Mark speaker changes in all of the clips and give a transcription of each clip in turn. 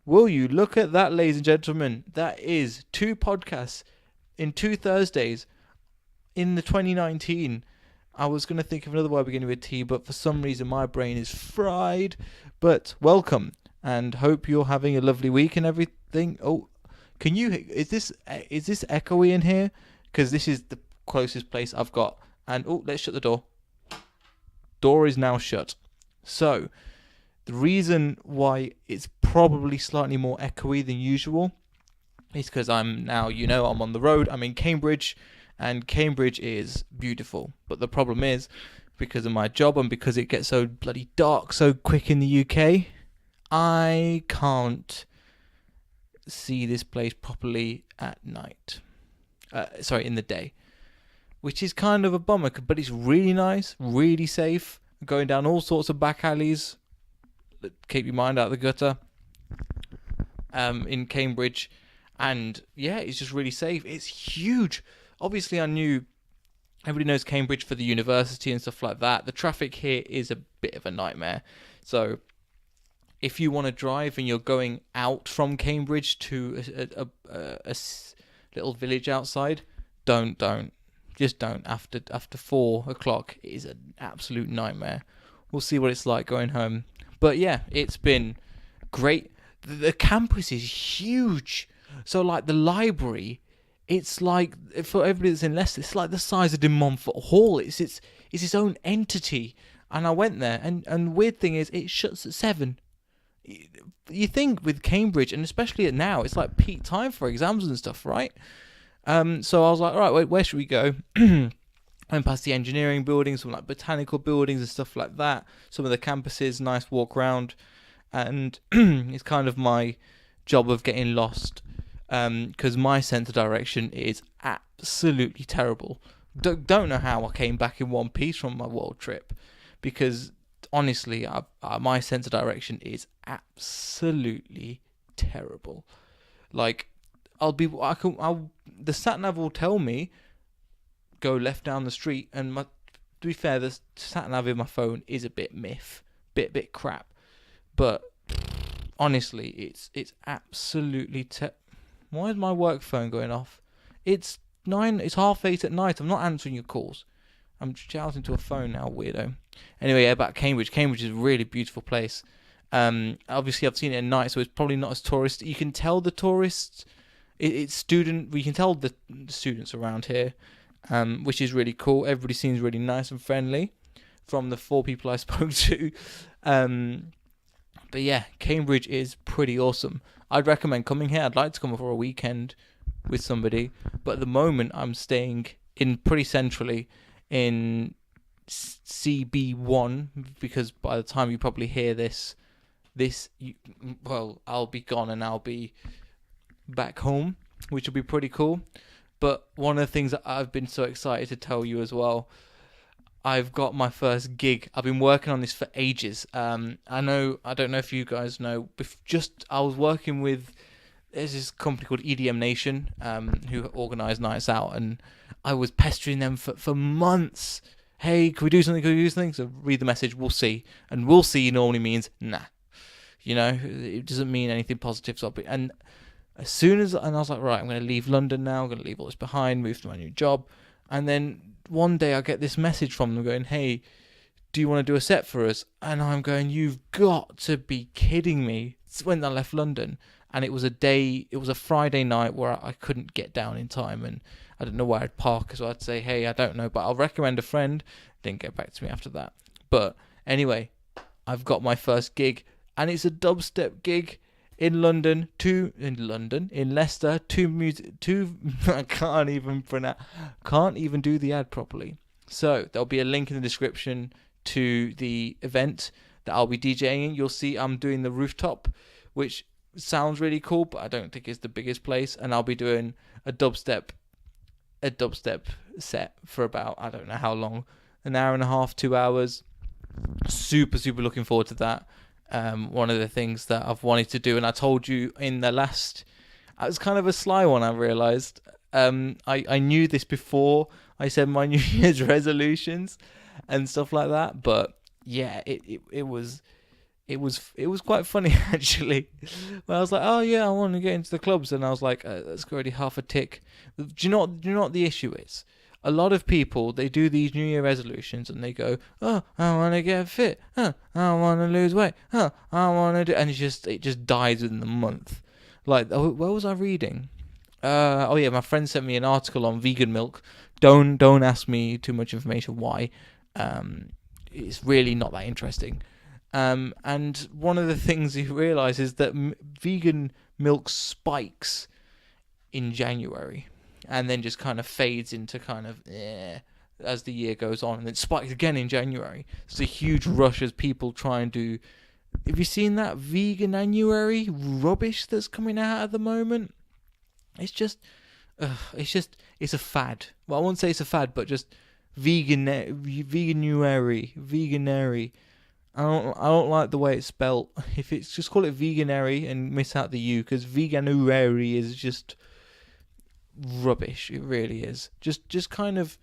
Speaker 1: Will you look at that, ladies and gentlemen? That is 2 podcasts in 2 Thursdays in the 2019. I was going to think of another word beginning with T, but for some reason my brain is fried. But welcome, and hope you're having a lovely week and everything. Oh, can you? Is this echoey in here? Because this is the closest place I've got. And let's shut the door. Door is now shut. So the reason why it's probably slightly more echoey than usual is because I'm now, I'm on the road. I'm in Cambridge. And Cambridge is beautiful. But the problem is, because of my job and because it gets so bloody dark so quick in the UK, I can't see this place properly at night. In the day. Which is kind of a bummer, but it's really nice, really safe. Going down all sorts of back alleys. Keep your mind out of the gutter. In Cambridge. And yeah, it's just really safe. It's huge. Obviously, I knew everybody knows Cambridge for the university and stuff like that. The traffic here is a bit of a nightmare. So if you want to drive and you're going out from Cambridge to a little village outside, don't. Just don't. After 4 o'clock, it is an absolute nightmare. We'll see what it's like going home. But yeah, it's been great. The campus is huge. So like the library, it's like, for everybody that's in Leicester, it's like the size of De Montfort Hall. It's its own entity. And I went there, and weird thing is, it shuts at 7. You think with Cambridge, and especially at now, it's like peak time for exams and stuff, right? So I was like, all right, wait, where should we go? Went past the engineering buildings, some like botanical buildings and stuff like that. Some of the campuses, nice walk around. And it's kind of my job of getting lost. Because my sense of direction is absolutely terrible. Don't know how I came back in one piece from my world trip, because honestly, my sense of direction is absolutely terrible. Like, the sat nav will tell me go left down the street, and to be fair, the sat nav in my phone is a bit bit crap, but honestly, it's absolutely Why is my work phone going off? It's 8:30 at night. I'm not answering your calls. I'm shouting to a phone now, weirdo. Anyway, about Cambridge. Cambridge is a really beautiful place. Obviously, I've seen it at night, so it's probably not as touristy. You can tell the tourists. We can tell the students around here, which is really cool. Everybody seems really nice and friendly, from the 4 people I spoke to. But yeah, Cambridge is pretty awesome. I'd recommend coming here. I'd like to come for a weekend with somebody, but at the moment I'm staying in pretty centrally in CB1, because by the time you probably hear this, I'll be gone and I'll be back home, which will be pretty cool. But one of the things that I've been so excited to tell you as well, I've got my first gig. I've been working on this for ages. I don't know if you guys know, I was working with, there's this company called EDM Nation, who organise nights out, and I was pestering them for months. Hey, can we do something? So read the message, we'll see. And we'll see normally means nah. It doesn't mean anything positive. And I was like, right, I'm going to leave London now. I'm going to leave all this behind, move to my new job. And then one day I get this message from them going, hey, do you want to do a set for us? And I'm going, you've got to be kidding me. It's when I left London. And it was a Friday night where I couldn't get down in time, and I didn't know where I'd park, so I'd say, hey, I don't know, but I'll recommend a friend. Didn't get back to me after that. But anyway, I've got my first gig, and it's a dubstep gig in Leicester, I can't even do the ad properly. So there'll be a link in the description to the event that I'll be DJing in. You'll see I'm doing the rooftop, which sounds really cool, but I don't think it's the biggest place. And I'll be doing a dubstep set for about, I don't know how long, an hour and a half, 2 hours. Super looking forward to that. One of the things that I've wanted to do, and I told you in the last, it was kind of a sly one, I realised. I knew this before I said my New Year's resolutions and stuff like that, but yeah, it was it was quite funny actually. When I was like, oh yeah, I want to get into the clubs, and I was like, that's already half a tick. Do you know what the issue is? A lot of people, they do these New Year resolutions and they go, oh, I want to get fit, I want to lose weight, I want to do, and it just dies within the month. Like, where was I reading? Oh yeah, my friend sent me an article on vegan milk. Don't ask me too much information why. It's really not that interesting. And one of the things you realise is that vegan milk spikes in January, and then just kind of fades into kind of as the year goes on, and then spikes again in January. It's a huge rush as people try and do. Have you seen that veganuary rubbish that's coming out at the moment? It's just, it's a fad. Well, I won't say it's a fad, but just veganuary. I don't like the way it's spelt. If it's just call it veganary and miss out the U, because veganuary is just rubbish. It really is. Just kind of,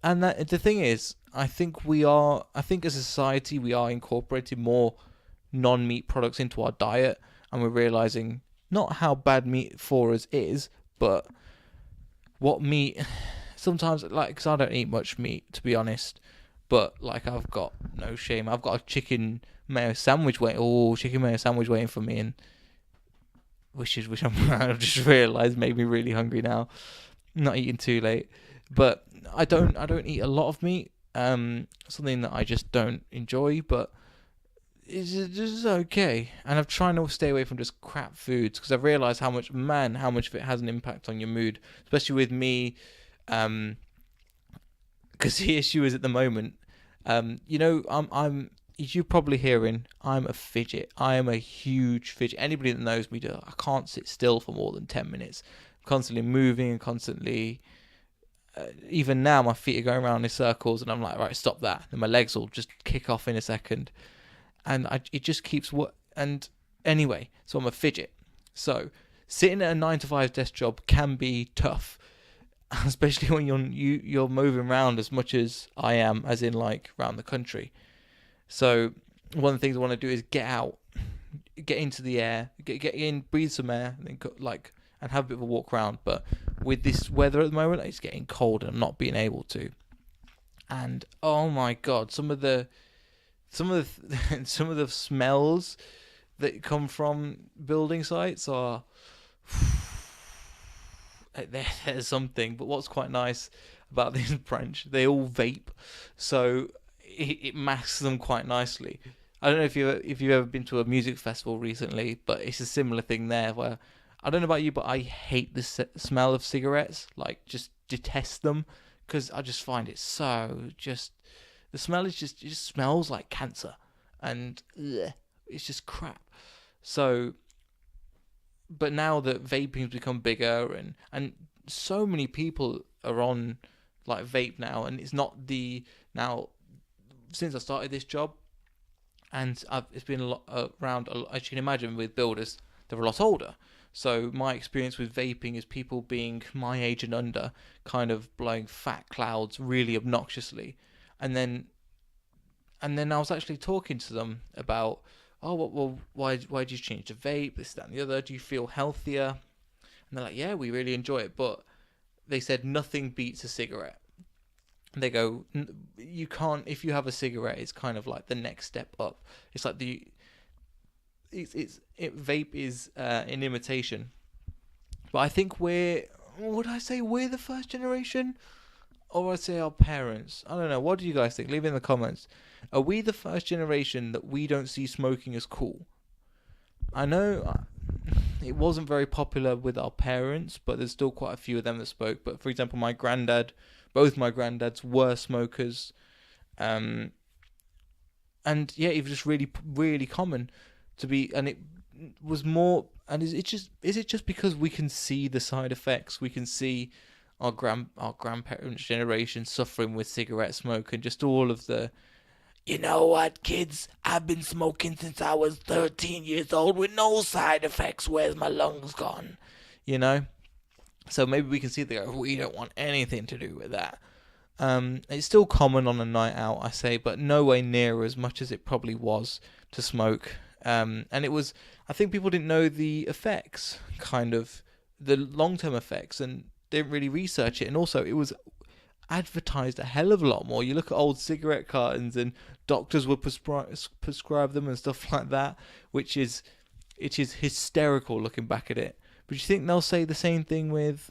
Speaker 1: and that the thing is, I think as a society we are incorporating more non-meat products into our diet, and we're realizing not how bad meat for us is, but what meat. Sometimes, like, because I don't eat much meat, to be honest. But, like, I've got no shame. I've got a chicken mayo sandwich waiting for me, and which I've just realised made me really hungry now. I'm not eating too late, but I don't eat a lot of meat. Something that I just don't enjoy, but it's just okay. And I'm trying to stay away from just crap foods, because I've realised how much of it has an impact on your mood, especially with me. Because the issue is at the moment, I'm as you're probably hearing, I'm a fidget. I am a huge fidget. Anybody that knows me, I can't sit still for more than 10 minutes. I'm constantly moving and constantly, even now my feet are going around in circles, and I'm like, right, stop that. And my legs will just kick off in a second. And it just keeps and anyway, so I'm a fidget. So sitting at a 9-to-5 desk job can be tough, especially when you're moving around as much as I am, as in like around the country. So one of the things I want to do is get out, get into the air, get in, breathe some air, and then and have a bit of a walk around. But with this weather at the moment, it's getting cold, and I'm not being able to. And oh my god, some of the smells that come from building sites are. There's something, but what's quite nice about this branch, they all vape, so it masks them quite nicely. I don't know if you've ever been to a music festival recently, but it's a similar thing there, where I don't know about you, but I hate the smell of cigarettes. Like, just detest them, because I just find it so the smell is it just smells like cancer, and it's just crap. So. But now that vaping's become bigger, and so many people are on like vape now, and it's not now since I started this job, and it's been a lot around. As you can imagine, with builders, they're a lot older. So my experience with vaping is people being my age and under, kind of blowing fat clouds really obnoxiously, and then I was actually talking to them about. Oh, well, why did you change to vape, this, that, and the other? Do you feel healthier? And they're like, yeah, we really enjoy it. But they said nothing beats a cigarette. And they go, you can't, if you have a cigarette, it's kind of like the next step up. It's like vape is an imitation. But I think we're the first generation? Or I'd say our parents. I don't know. What do you guys think? Leave it in the comments. Are we the first generation that we don't see smoking as cool? I know it wasn't very popular with our parents, but there's still quite a few of them that smoke. But for example, both my granddads were smokers. And yeah, it was just really, really common to be, and it was more, and is it just because we can see the side effects? We can see our grandparents' generation suffering with cigarette smoke, and just all of the, you know what, kids, I've been smoking since I was 13 years old with no side effects. Where's my lungs gone? You know? So maybe we can see we don't want anything to do with that. It's still common on a night out, I say, but nowhere near as much as it probably was to smoke. And it was, I think people didn't know the effects, kind of, the long-term effects, and didn't really research it. And also, it was advertised a hell of a lot more. You look at old cigarette cartons, and doctors would prescribe them and stuff like that, which is, it is hysterical looking back at it. But you think they'll say the same thing with,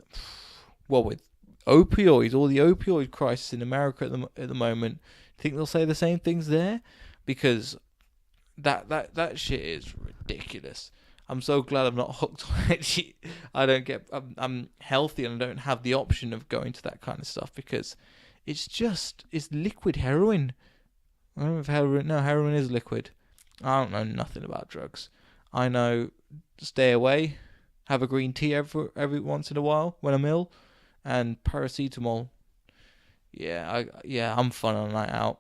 Speaker 1: well, with opioids, or the opioid crisis in America at the moment? Think they'll say the same things there? Because that shit is ridiculous. I'm so glad I'm not hooked on it. I'm healthy and I don't have the option of going to that kind of stuff, because it's liquid heroin. I don't know if heroin is liquid. I don't know nothing about drugs. I know stay away, have a green tea every once in a while when I'm ill, and paracetamol. I'm fun on a night out.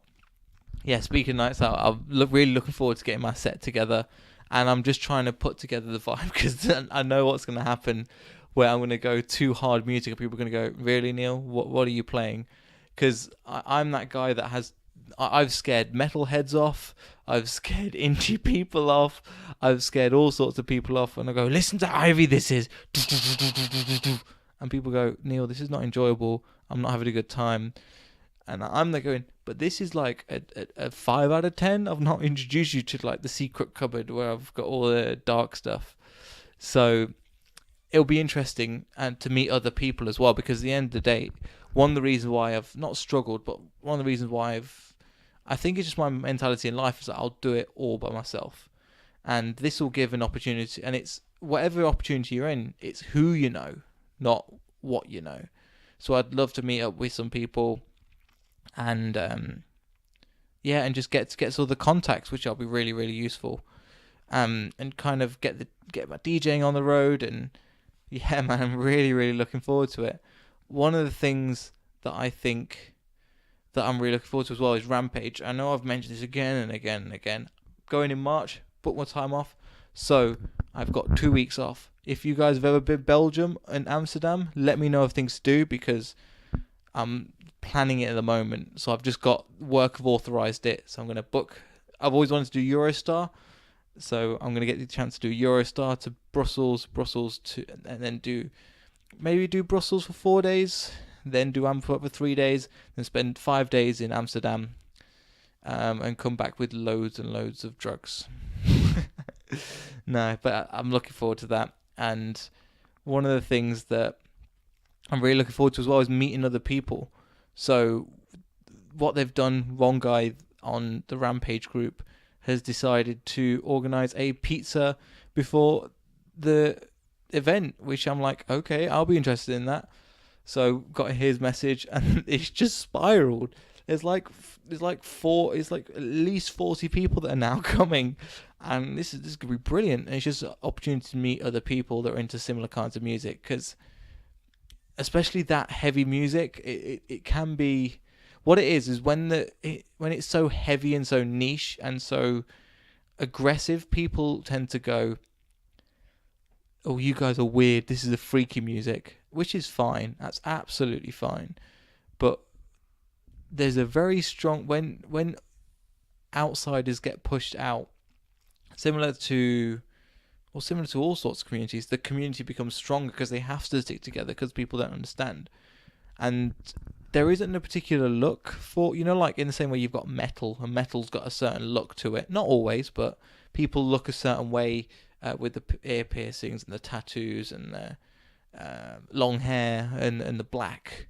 Speaker 1: Yeah, speaking of nights out, I'm really looking forward to getting my set together, and I'm just trying to put together the vibe, because I know what's going to happen, where I'm going to go too hard music and people are going to go, really, Neil, what are you playing? Because I'm that guy that I've scared metalheads off, I've scared indie people off, I've scared all sorts of people off, and I go, listen to how heavy this is, and people go, Neil, this is not enjoyable, I'm not having a good time. And I'm there going, but this is like a 5 out of 10. I've not introduced you to like the secret cupboard where I've got all the dark stuff. So it'll be interesting and to meet other people as well, because at the end of the day, one of the reasons why I've not struggled, but one of the reasons why I think it's just my mentality in life is that I'll do it all by myself. And this will give an opportunity, and it's whatever opportunity you're in, it's who you know, not what you know. So I'd love to meet up with some people, and and just get some of the contacts, which will be really, really useful, and kind of get my DJing on the road. And yeah, man, I'm really, really looking forward to it. One of the things that I think that I'm really looking forward to as well is Rampage. I know I've mentioned this again and again and again. Going in March, book my time off, so I've got 2 weeks off. If you guys have ever been Belgium and Amsterdam, let me know of things to do, because I'm planning it at the moment. So I've just got work, have authorized it, so I'm going to book. I've always wanted to do Eurostar, so I'm going to get the chance to do Eurostar to Brussels to, and then do Brussels for 4 days, then do Antwerp for 3 days, then spend 5 days in Amsterdam, and come back with loads and loads of drugs. No, but I'm looking forward to that. And one of the things that I'm really looking forward to as well is meeting other people. So what they've done, one guy on the Rampage group has decided to organize a pizza before the event, which I'm like, okay, I'll be interested in that. So got his message, and it's just spiraled. There's like at least 40 people that are now coming, and this is gonna be brilliant. And it's just an opportunity to meet other people that are into similar kinds of music, because especially that heavy music, it can be, what it is when it's so heavy and so niche and so aggressive, people tend to go, oh, you guys are weird, this is a freaky music, which is fine, that's absolutely fine. But there's a very strong, when outsiders get pushed out, similar to all sorts of communities, the community becomes stronger because they have to stick together, because people don't understand. And there isn't a particular look for, like in the same way you've got metal, and metal's got a certain look to it. Not always, but people look a certain way with the ear piercings and the tattoos and the long hair and the black,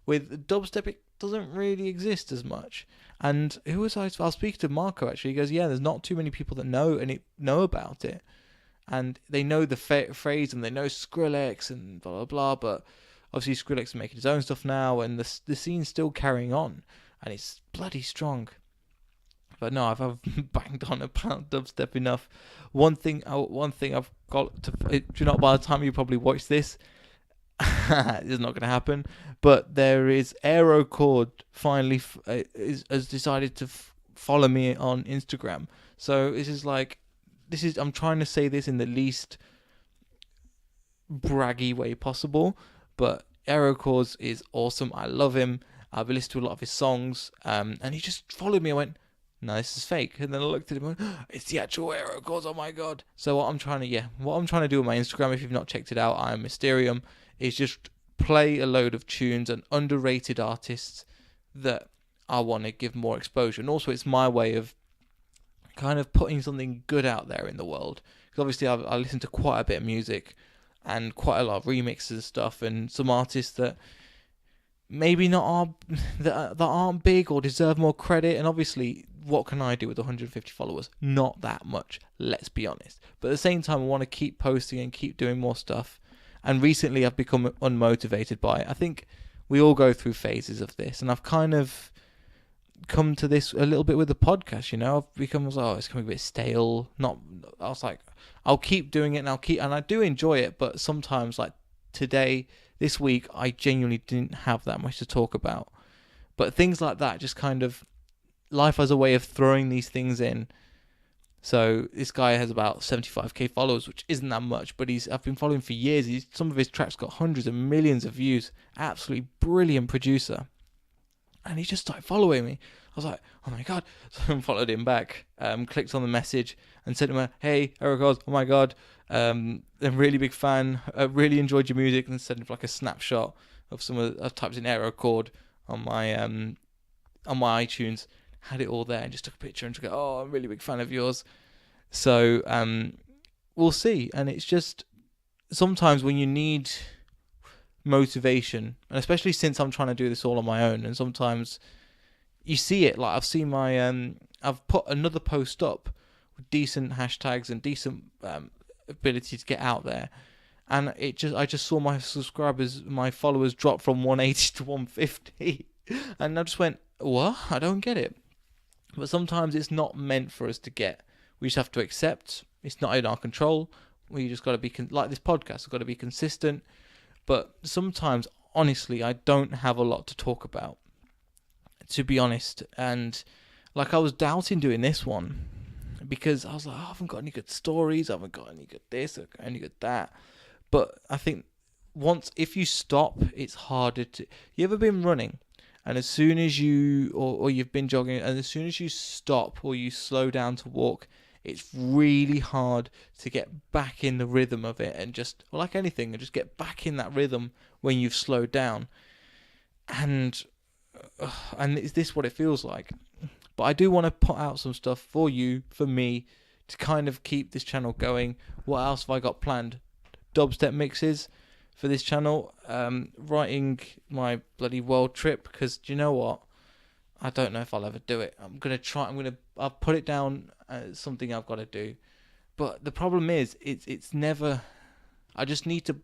Speaker 1: With dubstep, it doesn't really exist as much. And who was I was speaking to Marco, actually. He goes, yeah, there's not too many people that know about it. And they know the phrase, and they know Skrillex and blah, blah, blah. But obviously Skrillex is making his own stuff now, and the scene's still carrying on. And it's bloody strong. But no, I've banged on about dubstep enough. One thing I've got to... by the time you probably watch this, it's not going to happen. But there is Aerocord finally has decided to follow me on Instagram. So I'm trying to say this in the least braggy way possible, but Aerocords is awesome. I love him. I've listened to a lot of his songs, and he just followed me. I went, no, this is fake. And then I looked at him and went, it's the actual Aero Records, oh my god. So what I'm trying to do on my Instagram, if you've not checked it out, I am Mysterium, is just play a load of tunes and underrated artists that I want to give more exposure. And also it's my way of kind of putting something good out there in the world. Because obviously I listen to quite a bit of music and quite a lot of remixes and stuff, and some artists that maybe not are that aren't big or deserve more credit. And obviously, what can I do with 150 followers? Not that much, let's be honest. But at the same time, I want to keep posting and keep doing more stuff. And recently I've become unmotivated by it. I think we all go through phases of this, and I've kind of come to this a little bit with the podcast, you know. I've become, it's becoming a bit stale. I was like, I'll keep doing it, and I do enjoy it, but sometimes, like this week, I genuinely didn't have that much to talk about. But things like that, just kind of, life has a way of throwing these things in. So this guy has about 75k followers, which isn't that much, but I've been following for years. Some of his tracks got hundreds of millions of views. Absolutely brilliant producer. And he just started following me. I was like, oh my god. So I followed him back, clicked on the message and sent him a, hey, Eric Oz, oh my god, I'm a really big fan. I really enjoyed your music, and sent him like a snapshot of some of I've typed in Aero chord on my iTunes, had it all there, and just took a picture and just go, oh, I'm a really big fan of yours. So we'll see. And it's just sometimes when you need motivation, and especially since I'm trying to do this all on my own, and sometimes you see it, like I've seen I've put another post up with decent hashtags and decent ability to get out there, and I just saw my followers drop from 180 to 150 and I just went, what? I don't get it. But sometimes it's not meant for us to get. We just have to accept it's not in our control. We just got to be like this podcast, we've got to be consistent. But sometimes, honestly, I don't have a lot to talk about, to be honest. And like I was doubting doing this one because I was like, I haven't got any good stories, I haven't got any good this, any good that. But I think if you stop, it's harder to. You ever been running, and as soon as you or you've been jogging, and as soon as you stop or you slow down to walk, it's really hard to get back in the rhythm of it, and just, well, like anything, and just get back in that rhythm when you've slowed down. And is this what it feels like? But I do want to put out some stuff for you, for me, to kind of keep this channel going. What else have I got planned? Dubstep mixes for this channel. Writing my bloody world trip, because do you know what? I don't know if I'll ever do it. I'll put it down as something I've got to do. But the problem is, it's never. I just need to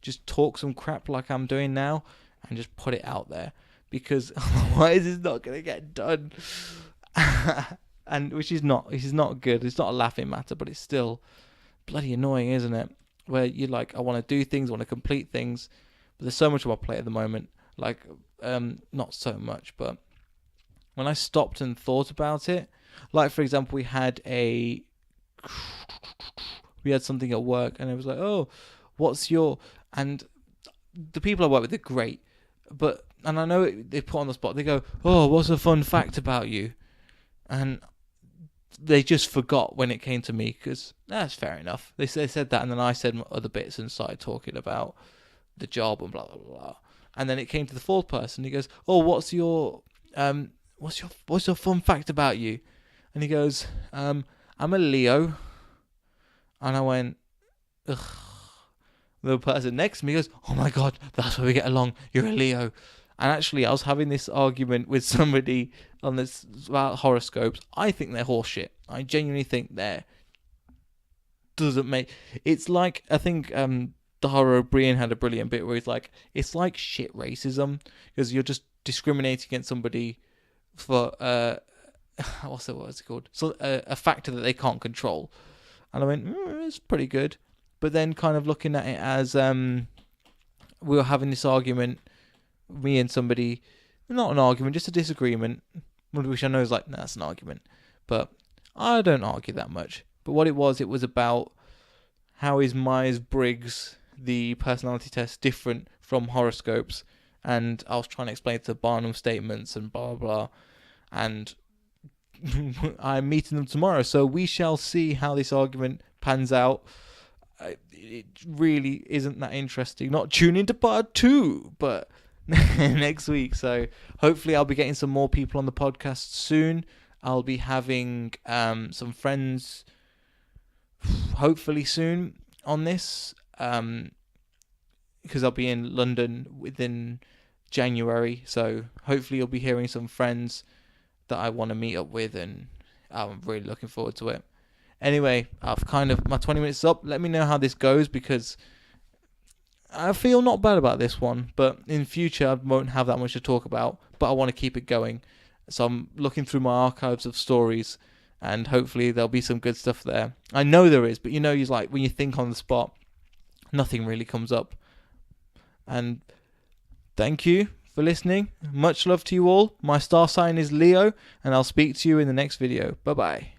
Speaker 1: just talk some crap like I'm doing now, and just put it out there, because otherwise it's not gonna get done. And which is not good. It's not a laughing matter, but it's still bloody annoying, isn't it? Where you're like, I want to do things, I want to complete things, but there's so much on my plate at the moment. Like, not so much, but when I stopped and thought about it, like for example, we had something at work, and it was like, oh, and the people I work with are great, and I know they put on the spot, they go, oh, what's a fun fact about you? And they just forgot when it came to me, because that's fair enough. They said that, and then I said other bits and started talking about the job and blah blah blah. And then it came to the fourth person. He goes, "Oh, what's your fun fact about you?" And he goes, "I'm a Leo." And I went, ugh. The person next to me goes, "Oh my god, that's where we get along. You're a Leo." And actually, I was having this argument with somebody on this about horoscopes. I think they're horseshit. I genuinely think doesn't make. It's like, I think Dara O'Brien had a brilliant bit where he's like, it's like shit racism, because you're just discriminating against somebody for what's it called? So a factor that they can't control. And I went, it's pretty good. But then kind of looking at it as we were having this argument, me and somebody, not an argument, just a disagreement, which I know is like, nah, that's an argument. But I don't argue that much. But what it was about how is Myers-Briggs, the personality test, different from horoscopes, and I was trying to explain to Barnum statements and blah, blah, and I'm meeting them tomorrow. So we shall see how this argument pans out. It really isn't that interesting. Not tune into part 2, but next week. So hopefully I'll be getting some more people on the podcast soon. I'll be having some friends hopefully soon on this, because I'll be in London within January, so hopefully you'll be hearing some friends that I want to meet up with, and I'm really looking forward to it. Anyway, my 20 minutes up. Let me know how this goes, because I feel not bad about this one, but in future I won't have that much to talk about, but I want to keep it going. So I'm looking through my archives of stories, and hopefully there'll be some good stuff there. I know there is, but you know, it's like when you think on the spot, nothing really comes up. And thank you for listening. Much love to you all. My star sign is Leo, and I'll speak to you in the next video. Bye bye.